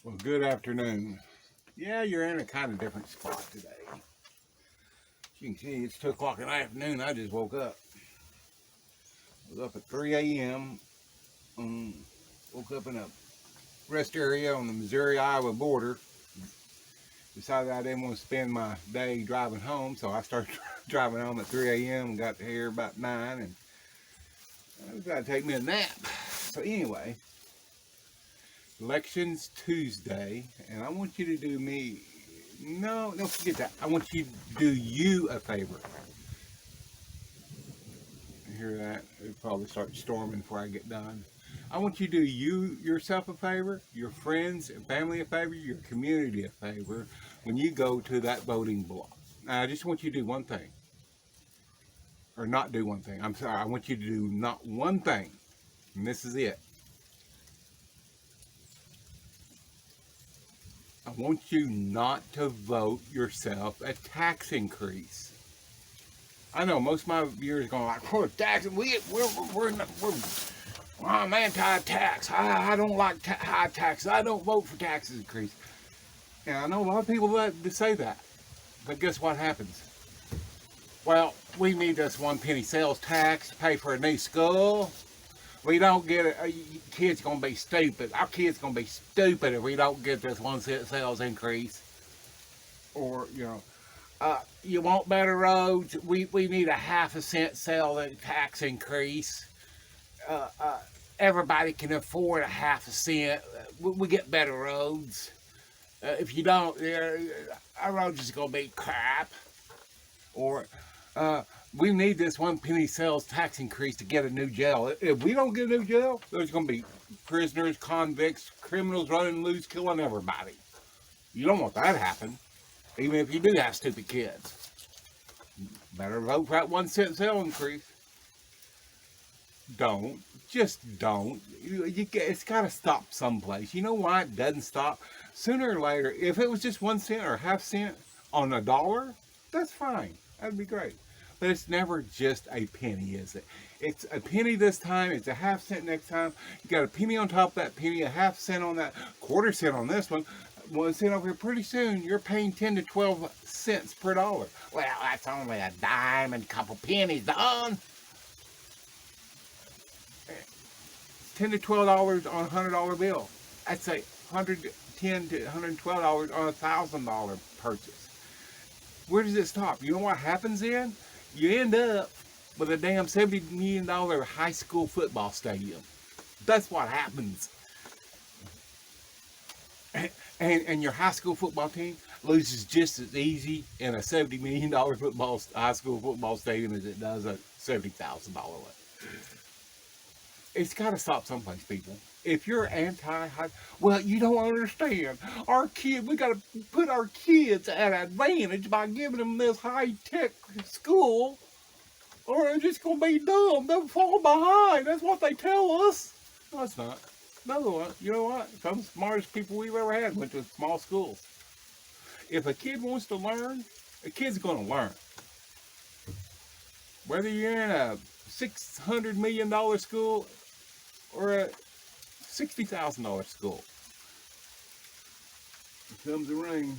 Well, good afternoon. Yeah, you're in a kind of different spot today. As you can see, it's 2 o'clock in the afternoon. I just woke up. I was up at 3 a.m. Woke up in a rest area on the Missouri-Iowa border. Decided I didn't want to spend my day driving home, so I started driving home at 3 a.m. and got here about 9, and I was about to take me a nap. So anyway, Elections Tuesday, and I want you to do me. No, don't forget that. I want you to do you a favor. You hear that? It'll probably start storming before I get done. I want you to do yourself a favor, your friends and family a favor, your community a favor when you go to that voting block. Now, I just want you to do one thing. Or not do one thing. I'm sorry. I want you to do not one thing. And this is it. I want you not to vote yourself a tax increase. I know most of my viewers are going like, "Oh, tax! I'm anti-tax. I don't like high taxes. I don't vote for taxes increase." And I know a lot of people that say that, but guess what happens? Well, we need this 1 penny sales tax to pay for a new school. We don't get it. Kids gonna be stupid. Our kids gonna be stupid if we don't get this 1 cent sales increase. Or you want better roads? We need a half a cent sales tax increase. Everybody can afford a half a cent. We get better roads. If you don't, our roads is gonna be crap. Or we need this 1 penny sales tax increase to get a new jail. If we don't get a new jail, there's going to be prisoners, convicts, criminals running loose, killing everybody. You don't want that to happen, even if you do have stupid kids. Better vote for that 1 cent sales increase. Don't. Just don't. It's got to stop someplace. You know why it doesn't stop? Sooner or later, if it was just 1 cent or half cent on a dollar, that's fine. That'd be great. But it's never just a penny, is it? It's a penny this time. It's a half cent next time. You got a penny on top of that penny, a half cent on that, quarter cent on this one, 1 cent over here. Pretty soon, you're paying 10 to 12 cents per dollar. Well, that's only a dime and a couple pennies, Don. $10 to $12 on a $100 bill. That's a $110 to $112 on a $1,000 purchase. Where does it stop? You know what happens then? You end up with a damn $70 million high school football stadium. That's what happens. And your high school football team loses just as easy in a $70 million high school football stadium as it does a $70,000 one. It's got to stop someplace, people. If you're well, you don't understand. We got to put our kids at advantage by giving them this high-tech school, or they're just going to be dumb. They'll fall behind. That's what they tell us. No, it's not. Another one, you know what? Some of the smartest people we've ever had went to small schools. If a kid wants to learn, a kid's going to learn. Whether you're in a $600 million school or a $60,000 school. Here comes the rain.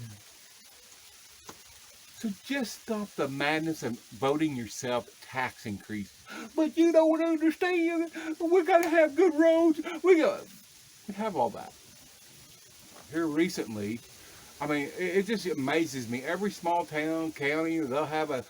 So just stop the madness of voting yourself tax increase. But you don't understand. We got to have good roads. We have all that. Here recently, I mean, it just amazes me. Every small town, county, they'll have a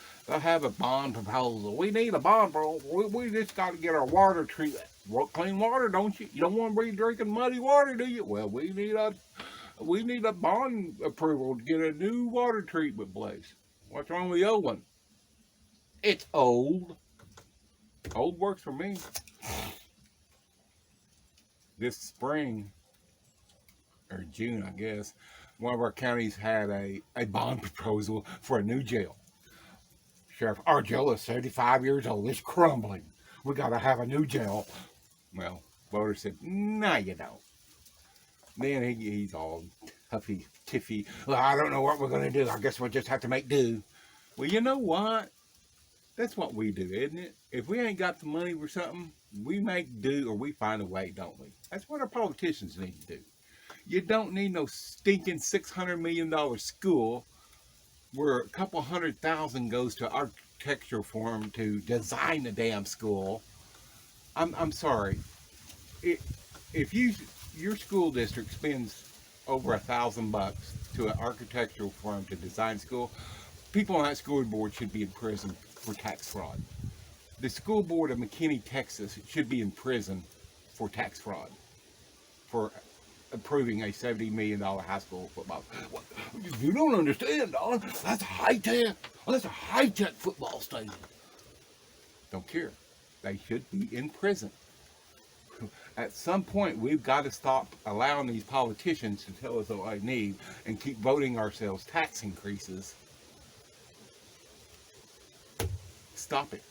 bond proposal. We need a bond proposal. We just got to get our water treatment. Clean water, don't you? You don't want to be drinking muddy water, do you? Well, we need a bond approval to get a new water treatment place. What's wrong with the old one? It's old. Old works for me. This spring, or June, I guess, one of our counties had a bond proposal for a new jail. Sheriff, our jail is 75 years old. It's crumbling. We got to have a new jail. Well, voters said, no, you don't. Then he's all huffy, tiffy. Well, I don't know what we're going to do. I guess we'll just have to make do. Well, you know what? That's what we do, isn't it? If we ain't got the money for something, we make do or we find a way, don't we? That's what our politicians need to do. You don't need no stinking $600 million school where a couple 100,000 goes to architectural firm to design the damn school. I'm sorry. It, if your school district spends over $1,000 to an architectural firm to design school, people on that school board should be in prison for tax fraud. The school board of McKinney, Texas should be in prison for tax fraud, for approving a $70 million high school football. What? You don't understand, Don. That's a high-tech. That's a high-tech football stadium. Don't care. They should be in prison. At some point, we've got to stop allowing these politicians to tell us what we need and keep voting ourselves tax increases. Stop it.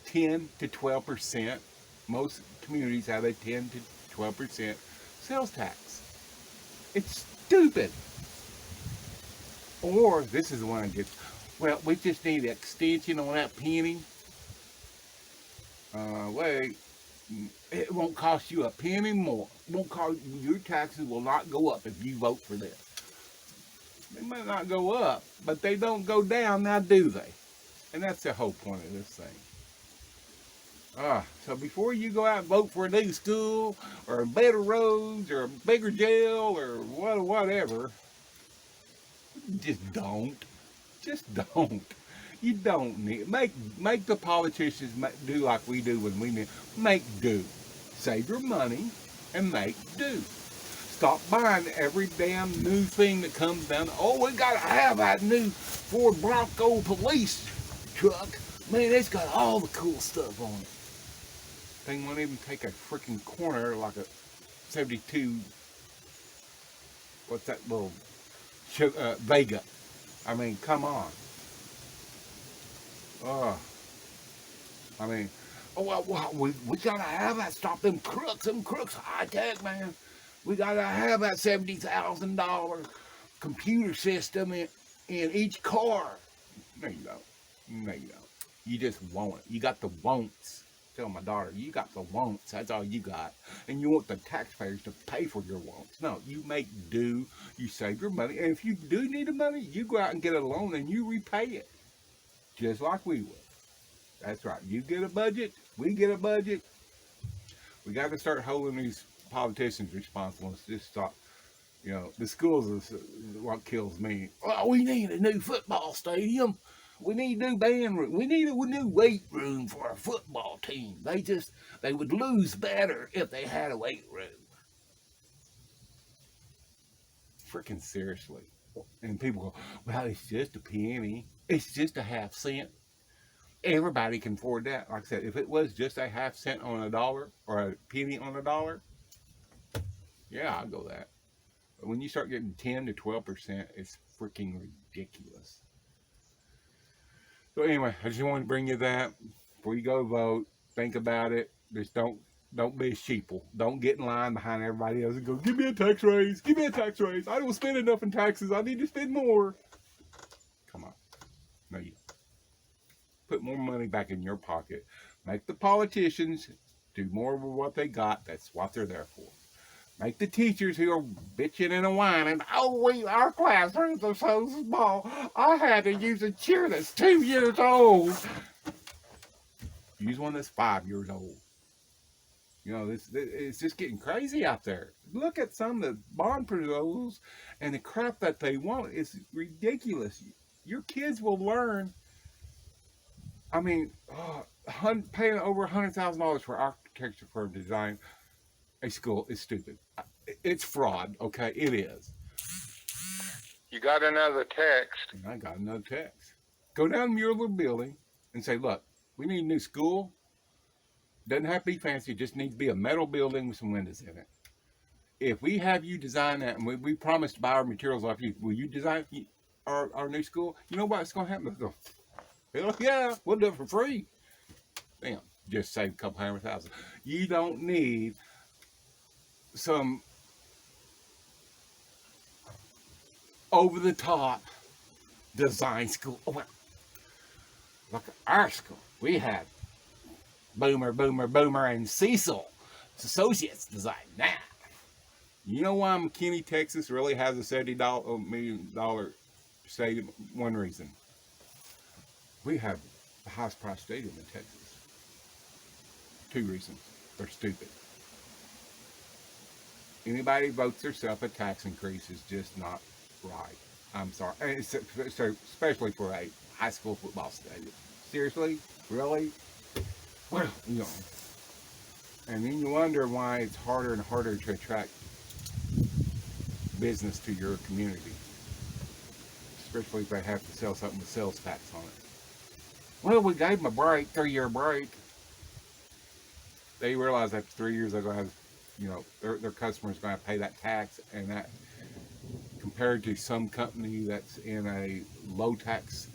10 to 12%. Most communities have a 10 to 12% sales tax. It's stupid. Or, this is the one I get, well, we just need an extension on that penny. Wait, it won't cost you a penny more. It won't cost, your taxes will not go up if you vote for this. They might not go up, but they don't go down, now do they? And that's the whole point of this thing. So before you go out and vote for a new school, or better roads, or a bigger jail, or whatever, just don't. Just don't. You don't need, make the politicians do like we do when we need, make do. Save your money and make do. Stop buying every damn new thing that comes down. Oh, we gotta have that new Ford Bronco police truck. Man, it's got all the cool stuff on it. Thing won't even take a freaking corner like a 72, what's that little, Vega. I mean, come on. I mean, well, we gotta have that, stop them crooks high tech, man. We gotta have that $70,000 computer system in each car. No, you don't. No, you don't. You just want it. You got the wants. Tell my daughter, you got the wants. That's all you got. And you want the taxpayers to pay for your wants. No, you make do. You save your money. And if you do need the money, you go out and get a loan and you repay it. Just like we would. That's right. You get a budget. We get a budget. We got to start holding these politicians responsible. It's just stop. You know, the schools is what kills me. Well, we need a new football stadium. We need a new band room. We need a new weight room for our football team. They would lose better if they had a weight room. Freaking seriously. And people go, well, it's just a penny. It's just a half cent. Everybody can afford that. Like I said, if it was just a half cent on a dollar or a penny on a dollar, yeah, I'll go that. But when you start getting 10 to 12%, it's freaking ridiculous. So anyway, I just wanted to bring you that. Before you go vote, think about it. Just don't be a sheeple. Don't get in line behind everybody else and go, give me a tax raise. Give me a tax raise. I don't spend enough in taxes. I need to spend more. Come on. No, you put more money back in your pocket. Make the politicians do more with what they got. That's what they're there for. Make the teachers who are bitching and whining, oh, our classrooms are so small. I had to use a chair that's 2 years old. Use one that's 5 years old. You know, it's just getting crazy out there. Look at some of the bond proposals and the crap that they want. It's ridiculous. Your kids will learn. I mean, paying over $100,000 for architecture firm design a school is stupid. It's fraud, okay? It is. You got another text. And I got another text. Go down to your little building and say, look, we need a new school. Doesn't have to be fancy. It just needs to be a metal building with some windows in it. If we have you design that, and we promise to buy our materials off you, will you design our new school? You know what's going to happen? They'll go, hell yeah, we'll do it for free. Damn, just save a couple $100,000. You don't need some over-the-top design school. Oh, well, look at our school. We had Boomer, and Cecil Associates design that. You know why McKinney, Texas really has a $70 stadium? One reason. We have the highest price stadium in Texas. Two reasons. They're stupid. Anybody votes themselves a tax increase is just not right. I'm sorry. So especially for a high school football stadium. Seriously? Really? Well, you know. And then you wonder why it's harder and harder to attract business to your community. Especially if they have to sell something with sales tax on it. Well, we gave them a break, 3-year break. They realize after 3 years they're going to have, you know, their customers are going to pay that tax, and that compared to some company that's in a low tax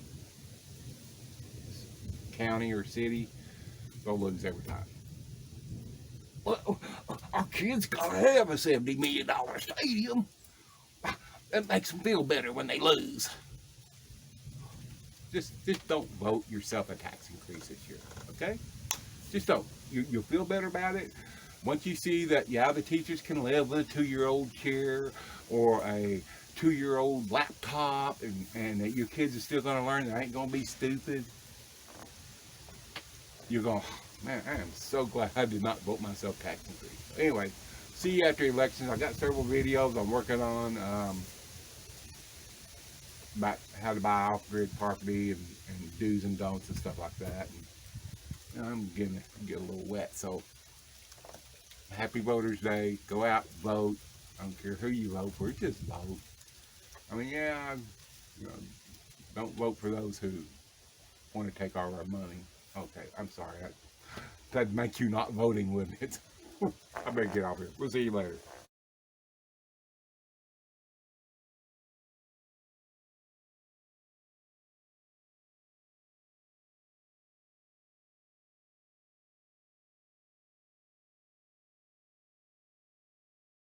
county or city, they'll lose every time. Well, our kids gotta have a $70 million stadium. That makes them feel better when they lose. Just don't vote yourself a tax increase this year, okay? Just don't. You'll feel better about it. Once you see that, yeah, the teachers can live with a 2-year-old chair or a 2-year-old laptop, and that your kids are still going to learn, they ain't going to be stupid, you're going, man, I am so glad I did not vote myself tax increase. Anyway, see you after elections. I got several videos I'm working on about how to buy off-grid property and do's and don'ts and stuff like that. And, you know, I'm getting to get a little wet, so happy Voters Day. Go out, vote. I don't care who you vote for, just vote. I mean, yeah, you know, don't vote for those who want to take all our money. Okay, I'm sorry. That'd make you not voting, wouldn't it? I better get off here. We'll see you later.